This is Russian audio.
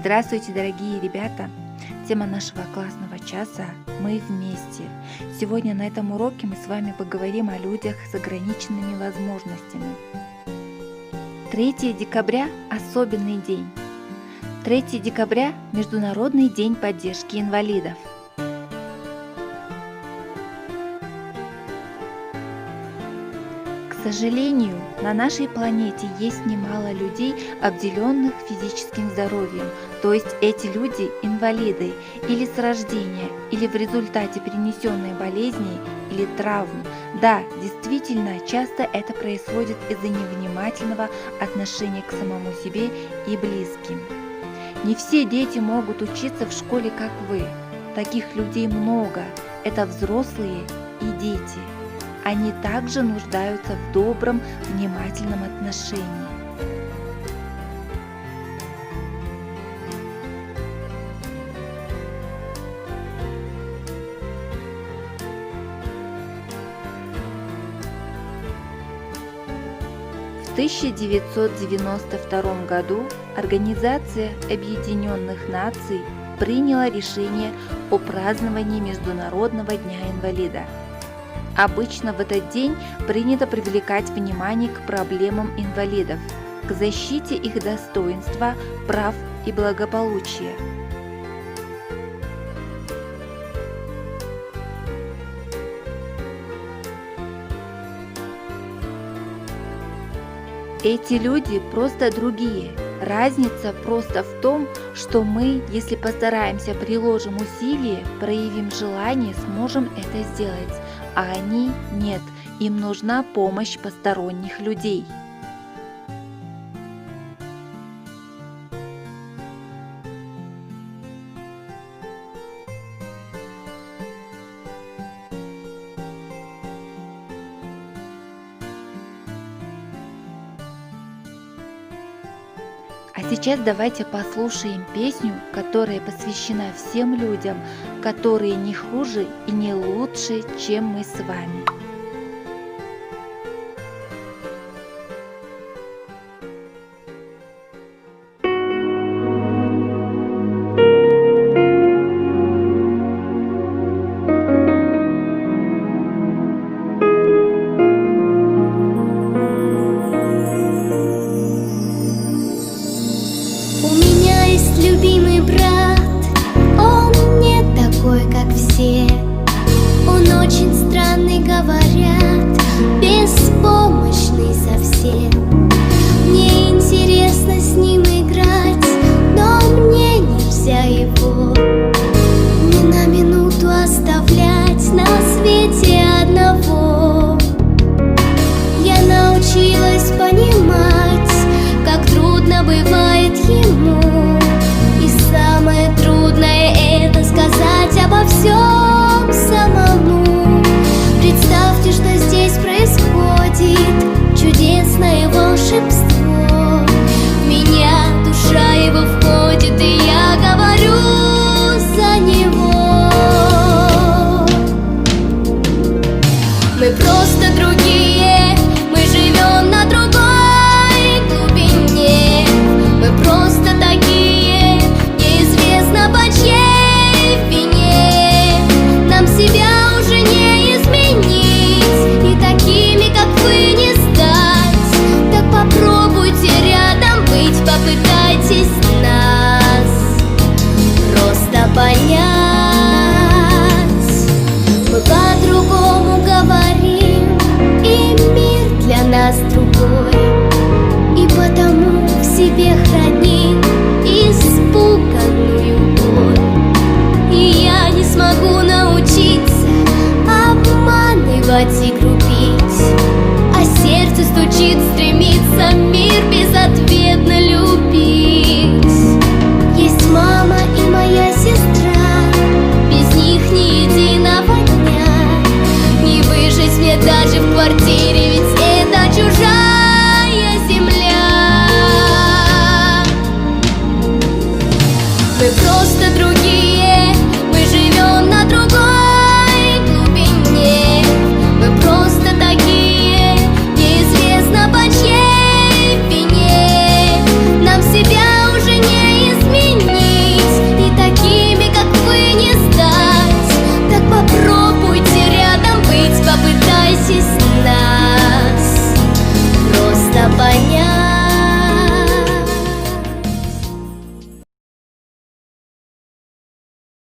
Здравствуйте, дорогие ребята! Тема нашего классного часа «Мы вместе». Сегодня на этом уроке мы с вами поговорим о людях с ограниченными возможностями. 3 декабря – особенный день. 3 декабря – Международный день поддержки инвалидов. К сожалению, на нашей планете есть немало людей, обделенных физическим здоровьем, то есть эти люди инвалиды или с рождения, или в результате перенесенной болезни или травм. Да, действительно, часто это происходит из-за невнимательного отношения к самому себе и близким. Не все дети могут учиться в школе, как вы. Таких людей много. Это взрослые и дети. Они также нуждаются в добром, внимательном отношении. В 1992 году Организация Объединенных Наций приняла решение о праздновании Международного дня инвалида. Обычно в этот день принято привлекать внимание к проблемам инвалидов, к защите их достоинства, прав и благополучия. Эти люди просто другие. Разница просто в том, что мы, если постараемся, приложим усилия, проявим желание, сможем это сделать, а они нет, им нужна помощь посторонних людей. А сейчас давайте послушаем песню, которая посвящена всем людям, которые не хуже и не лучше, чем мы с вами. Любимый брат, он не такой, как все. Он очень странный, говорят, беспомощный совсем. Мне интересно с ним играть, но мне нельзя его ни на минуту оставлять на свете одного. Я научилась понимать, как трудно бывает ему. Самое трудное — это сказать обо всем самому. Представьте, что здесь происходит чудесное волшебство. В меня душа его входит, и я говорю за него. Мы просто другие, мы живем на другой глубине. Мы просто такие, по чьей вине. Нам себя уже не изменить, и такими, как вы, не стать. Так попробуйте рядом быть, попытайтесь нас просто понять. Мы по-другому говорим, и мир для нас другой, и потому в себе храним испуганную боль. И я не смогу научиться обманывать и грубить, а сердце стучит, стремится